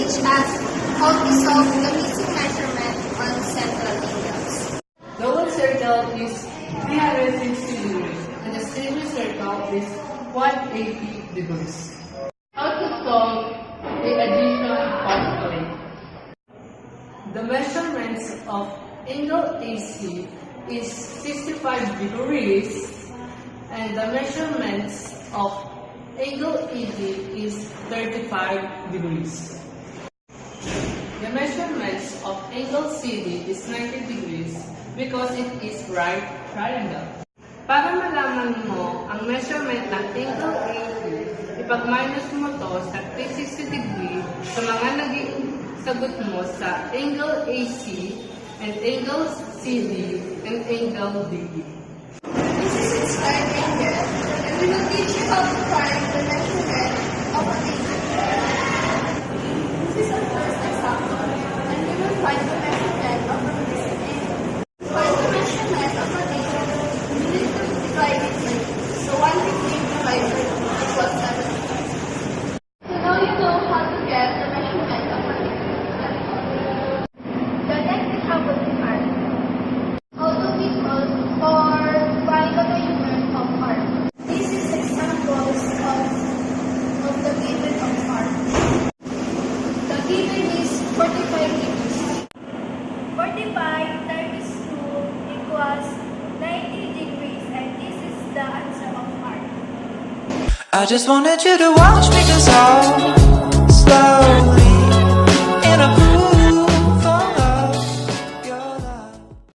teach us how to solve the missing measurement on central angles. The whole circle is 360 degrees and the semicircle is 180 degrees. How to solve the addition of plane? The measurements of angle AC is 65 degrees and the measurements of angle ED is 35 degrees. The measurements of angle CD is 90 degrees because it is right triangle. Para malaman mo ang measurement ng angle AD, ipag-minus mo to sa 360 degree sa mga naging sagot mo sa angle AC and angle CD and angle DD. This is inspired angle, and we will teach you how to find the measurement of an angle. This is our first example, and we will find the measurement of a missing angle. To find the measurement of an angle, we need to divide it by 2. So 150 divided by 2 equals 75. So now you know how to get the measurement of an angle. The next example is arc. How do we solve or find the measurement of arc? This is examples of the given of arc. The given is 45 degrees. 45 times 2 equals 90 degrees, and this is the answer of arc. I just wanted you to watch me dissolve.